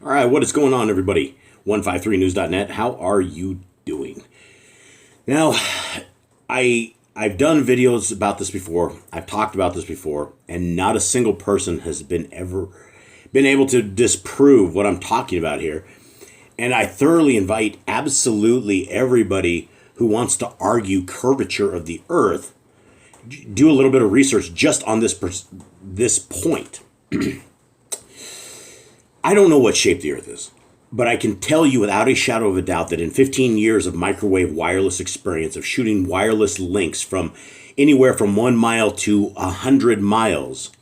All right, what is going on, everybody? 153news.net. How are you doing? Now, I've done videos about this before. I've talked about this before, and not a single person has been able to disprove what I'm talking about here. And I thoroughly invite absolutely everybody who wants to argue curvature of the earth, do a little bit of research just on this point. I don't know what shape the earth is, but I can tell you without a shadow of a doubt that in 15 years of microwave wireless experience of shooting wireless links from anywhere from 1 mile to 100 miles,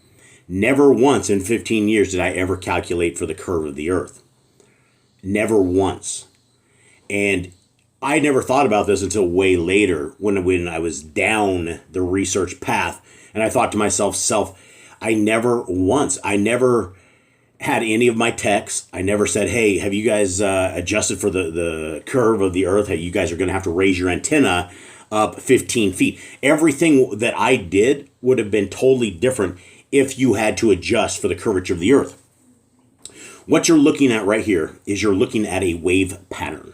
never once in 15 years did I ever calculate for the curve of the earth. Never once. And I never thought about this until way later when I was down the research path. And I thought to myself, I never had any of my texts. I never said, hey, have you guys adjusted for the curve of the earth? Hey, you guys are going to have to raise your antenna up 15 feet. Everything that I did would have been totally different if you had to adjust for the curvature of the earth. What you're looking at right here is you're looking at a wave pattern.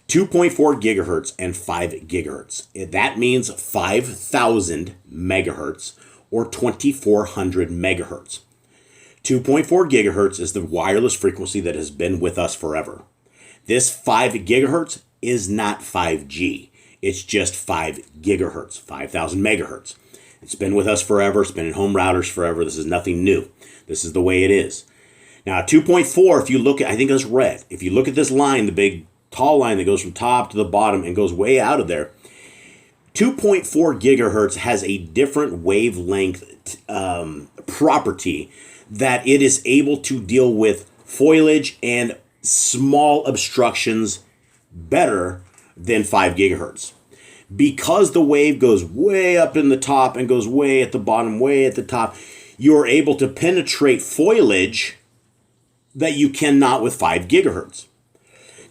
2.4 gigahertz and 5 gigahertz. That means 5,000 megahertz or 2,400 megahertz. 2.4 gigahertz is the wireless frequency that has been with us forever. This 5 gigahertz is not 5G. It's just 5 gigahertz, 5,000 megahertz. It's been with us forever. It's been in home routers forever. This is nothing new. This is the way it is. Now, 2.4, if you look at, I think it's red. If you look at this line, the big tall line that goes from top to the bottom and goes way out of there, 2.4 gigahertz has a different wavelength property that it is able to deal with foliage and small obstructions better than 5 gigahertz. Because the wave goes way up in the top and goes way at the bottom, way at the top, you're able to penetrate foliage that you cannot with 5 gigahertz.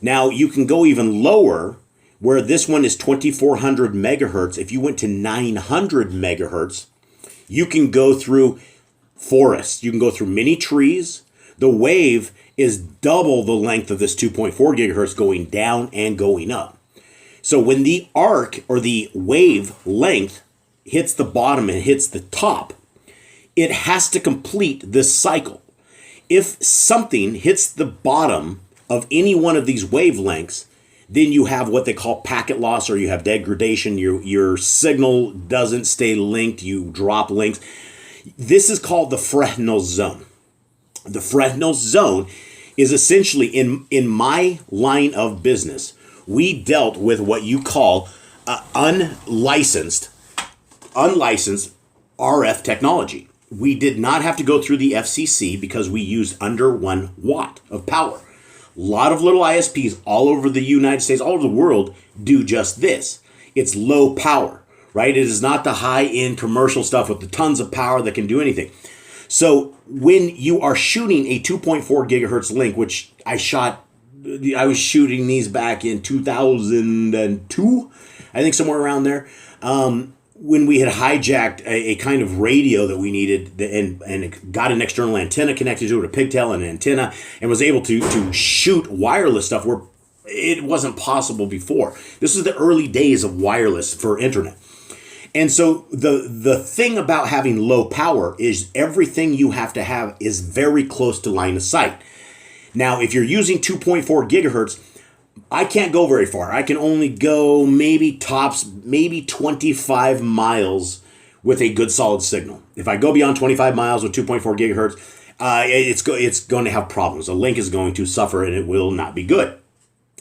Now, you can go even lower, where this one is 2,400 megahertz. If you went to 900 megahertz, you can go through forests. You can go through many trees. The wave is double the length of this 2.4 gigahertz going down and going up. So when the arc or the wave length hits the bottom and hits the top, it has to complete this cycle. If something hits the bottom of any one of these wavelengths, then you have what they call packet loss, or you have degradation. Your signal doesn't stay linked. You drop links. This is called the Fresnel zone. The Fresnel zone is essentially, in my line of business, we dealt with what you call unlicensed RF technology. We did not have to go through the FCC because we used under 1 watt of power. A lot of little ISPs all over the United States, all over the world, do just this. It's low power, right? It is not the high-end commercial stuff with the tons of power that can do anything. So when you are shooting a 2.4 gigahertz link, which I was shooting these back in 2002, I think somewhere around there, when we had hijacked a kind of radio that we needed and got an external antenna connected to it, a pigtail and an antenna, and was able to shoot wireless stuff where it wasn't possible before. This is the early days of wireless for internet. And so the thing about having low power is everything you have to have is very close to line of sight. Now, if you're using 2.4 gigahertz, I can't go very far. I can only go maybe 25 miles with a good solid signal. If I go beyond 25 miles with 2.4 gigahertz, it's going to have problems. The link is going to suffer and it will not be good.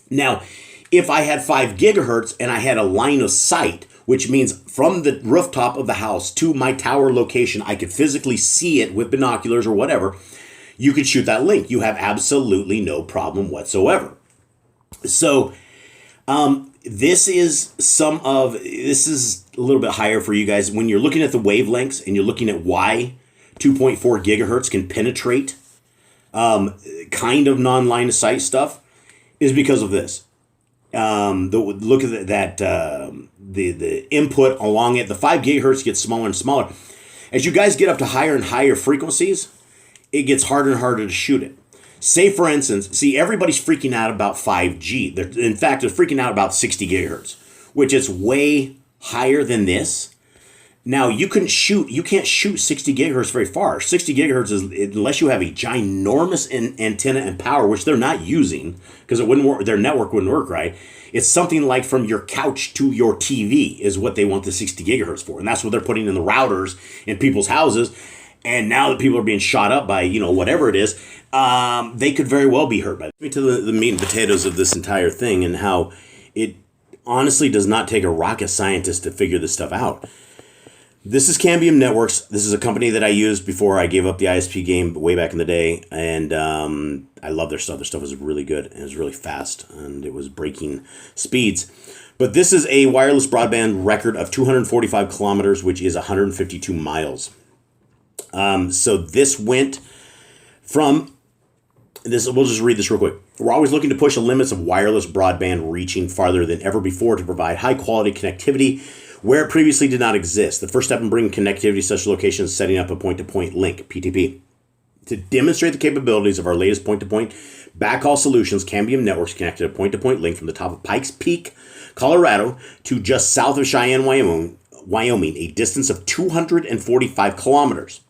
Now, if I had 5 gigahertz and I had a line of sight, which means from the rooftop of the house to my tower location, I could physically see it with binoculars or whatever, you could shoot that link. You have absolutely no problem whatsoever. So this is a little bit higher for you guys. When you're looking at the wavelengths and you're looking at why 2.4 gigahertz can penetrate kind of non-line of sight stuff, is because of this. Look at the input along it. The 5 gigahertz gets smaller and smaller. As you guys get up to higher and higher frequencies, it gets harder and harder to shoot it. Say, for instance, see, everybody's freaking out about 5G. In fact, they're freaking out about 60 gigahertz, which is way higher than this. Now, you can't shoot 60 gigahertz very far. 60 gigahertz is, unless you have a ginormous antenna and power, which they're not using because it wouldn't work, their network wouldn't work right. It's something like from your couch to your TV is what they want the 60 gigahertz for. And that's what they're putting in the routers in people's houses. And now that people are being shot up by, whatever it is, they could very well be hurt by it. To the meat and potatoes of this entire thing and how it honestly does not take a rocket scientist to figure this stuff out. This is Cambium Networks. This is a company that I used before I gave up the ISP game way back in the day. And I love their stuff. Their stuff was really good. And it was really fast. And it was breaking speeds. But this is a wireless broadband record of 245 kilometers, which is 152 miles. So this went from this. We'll just read this real quick. We're always looking to push the limits of wireless broadband, reaching farther than ever before to provide high quality connectivity where it previously did not exist. The first step in bringing connectivity to such locations is setting up a point-to-point link, PTP. To demonstrate the capabilities of our latest point-to-point backhaul solutions, Cambium Networks connected a point-to-point link from the top of Pikes Peak, Colorado, to just south of Cheyenne, Wyoming, a distance of 245 kilometers.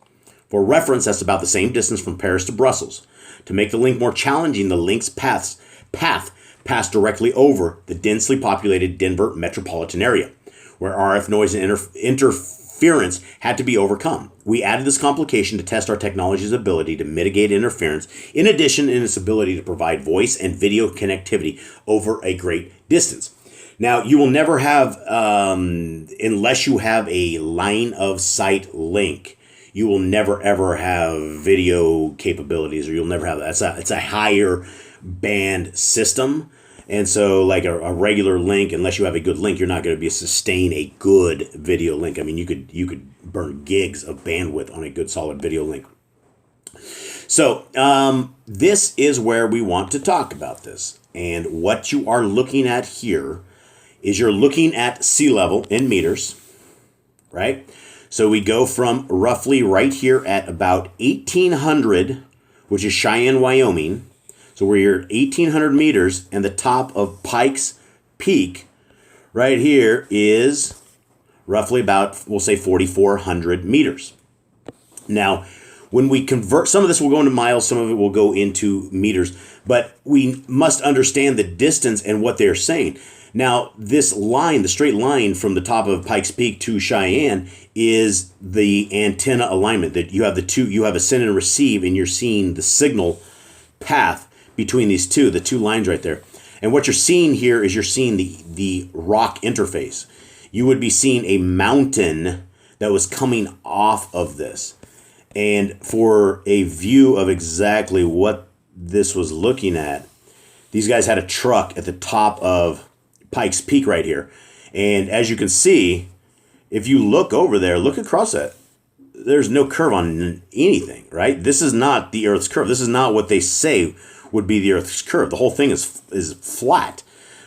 For reference, that's about the same distance from Paris to Brussels. To make the link more challenging, the link's path passed directly over the densely populated Denver metropolitan area, where RF noise and interference had to be overcome. We added this complication to test our technology's ability to mitigate interference, in addition in its ability to provide voice and video connectivity over a great distance. Now, you will never have, unless you have a line of sight link, you will never ever have video capabilities, or you'll never have that. It's a higher band system. And so like a regular link, unless you have a good link, you're not going to be able to sustain a good video link. I mean, you could burn gigs of bandwidth on a good solid video link. So this is where we want to talk about this. And what you are looking at here is you're looking at sea level in meters, right? So we go from roughly right here at about 1,800, which is Cheyenne, Wyoming. So we're here 1,800 meters, and the top of Pikes Peak right here is roughly about, we'll say 4,400 meters. Now, when we convert, some of this will go into miles, some of it will go into meters, but we must understand the distance and what they're saying. Now, this line, the straight line from the top of Pikes Peak to Cheyenne is the antenna alignment, that you have you have a send and receive, and you're seeing the signal path between the two lines right there. And what you're seeing here is you're seeing the rock interface. You would be seeing a mountain that was coming off of this. And for a view of exactly what this was looking at, these guys had a truck at the top of Pikes Peak right here. And as you can see, if you look over there, look across that, there's no curve on anything, right? This is not the Earth's curve. This is not what they say would be the Earth's curve. The whole thing is flat.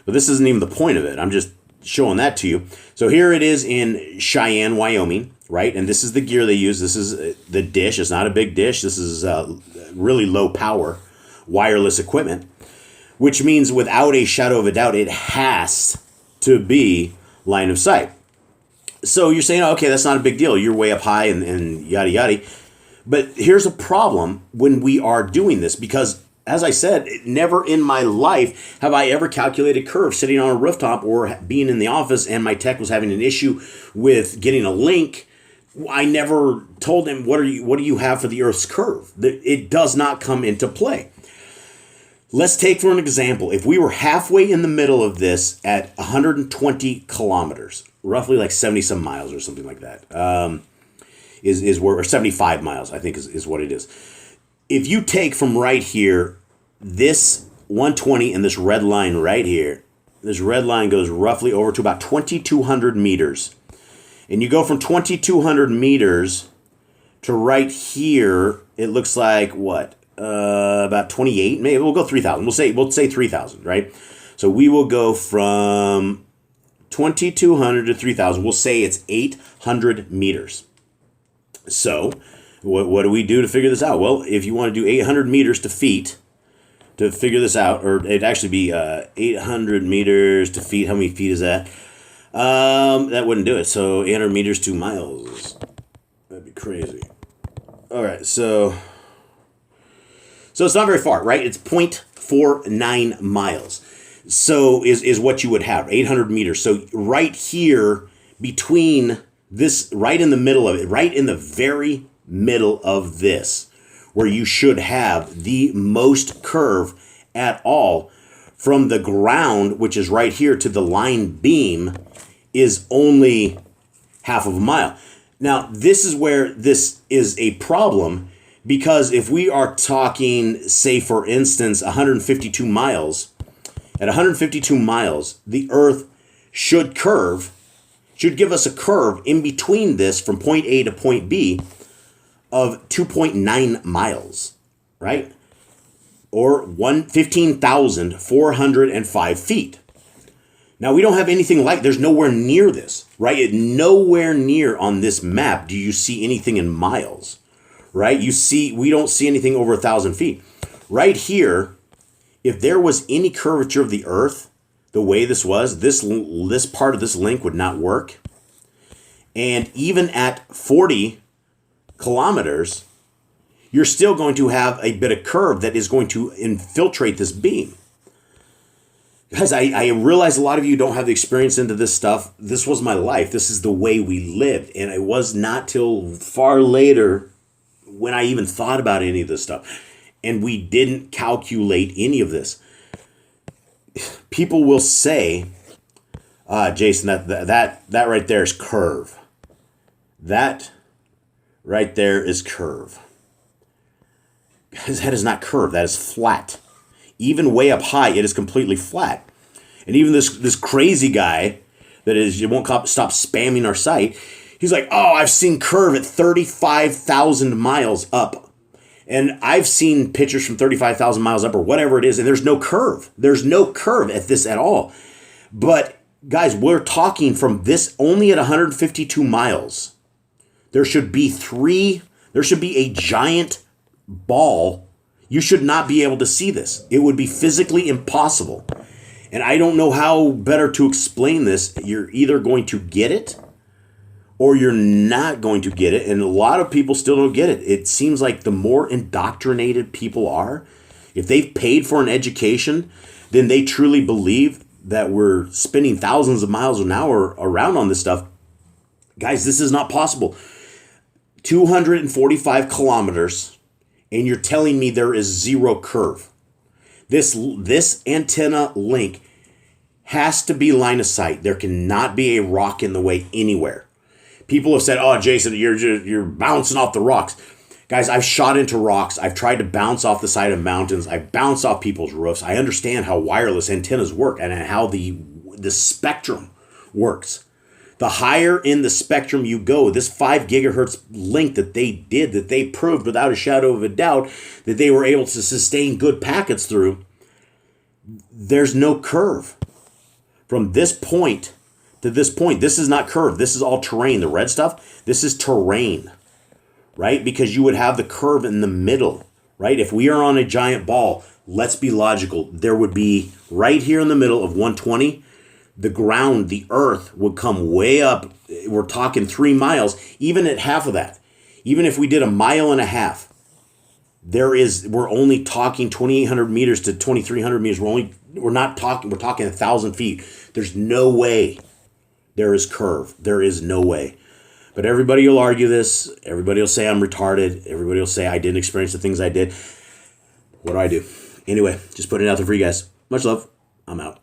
But this isn't even the point of it. I'm just showing that to you. So here it is in Cheyenne, Wyoming, right? And this is the gear they use. This is the dish. It's not a big dish. This is really low power wireless equipment, which means without a shadow of a doubt, it has to be line of sight. So you're saying, okay, that's not a big deal. You're way up high and yada, yada. But here's a problem when we are doing this, because as I said, never in my life have I ever calculated curves sitting on a rooftop or being in the office and my tech was having an issue with getting a link. I never told him, what do you have for the Earth's curve? It does not come into play. Let's take for an example, if we were halfway in the middle of this at 120 kilometers, roughly like 70 some miles or something like that, is where, or 75 miles, I think is what it is. If you take from right here, this 120 and this red line right here, this red line goes roughly over to about 2,200 meters. And you go from 2,200 meters to right here, it looks like what? About 28, maybe we'll go 3,000. We'll say 3,000, right? So we will go from 2,200 to 3,000. We'll say it's 800 meters. So what do we do to figure this out? Well, if you want to do 800 meters to feet, to figure this out, or it'd actually be 800 meters to feet. How many feet is that? That wouldn't do it. So 800 meters to miles. That'd be crazy. All right, so it's not very far, right? It's 0.49 miles. So is what you would have, 800 meters. So right here between this, right in the middle of it, right in the very middle of this, where you should have the most curve at all, from the ground, which is right here, to the line beam, is only half of a mile. Now, this is where this is a problem, because if we are talking, say, for instance, 152 miles, at 152 miles, the Earth should give us a curve in between this from point A to point B of 2.9 miles, right? Or 15,405 feet. Now, we don't have anything like, there's nowhere near this, right? Nowhere near on this map do you see anything in miles, right? We don't see anything over 1,000 feet. Right here, if there was any curvature of the Earth, the way this was, this part of this link would not work. And even at 40 kilometers, you're still going to have a bit of curve that is going to infiltrate this beam. Guys, I realize a lot of you don't have the experience into this stuff. This was my life. This is the way we lived. And it was not till far later when I even thought about any of this stuff. And we didn't calculate any of this. People will say, Jason, that right there is curve. That right there is curve. Guys, that is not curve. That is flat. Even way up high, it is completely flat. And even this crazy guy that is, you won't stop spamming our site, he's like, oh, I've seen curve at 35,000 miles up. And I've seen pictures from 35,000 miles up or whatever it is, and there's no curve. There's no curve at this at all. But guys, we're talking from this only at 152 miles. There should be a giant ball. You should not be able to see this. It would be physically impossible. And I don't know how better to explain this. You're either going to get it or you're not going to get it. And a lot of people still don't get it. It seems like the more indoctrinated people are, if they've paid for an education, then they truly believe that we're spending thousands of miles an hour around on this stuff. Guys, this is not possible. 245 kilometers, and you're telling me there is zero curve. This antenna link has to be line of sight. There cannot be a rock in the way anywhere. People have said, oh, Jason, you're bouncing off the rocks. Guys, I've shot into rocks. I've tried to bounce off the side of mountains. I've bounced off people's roofs. I understand how wireless antennas work and how the spectrum works. The higher in the spectrum you go, this 5 gigahertz link that they proved without a shadow of a doubt that they were able to sustain good packets through, there's no curve. From this point to this point, this is not curve. This is all terrain. The red stuff, this is terrain, right? Because you would have the curve in the middle, right? If we are on a giant ball, let's be logical. There would be right here in the middle of 120, the ground, the earth would come way up. We're talking 3 miles, even at half of that. Even if we did 1.5 miles, we're only talking 2,800 meters to 2,300 meters. We're talking 1,000 feet. There's no way there is curve. There is no way. But everybody will argue this. Everybody will say I'm retarded. Everybody will say I didn't experience the things I did. What do I do? Anyway, just putting it out there for you guys. Much love. I'm out.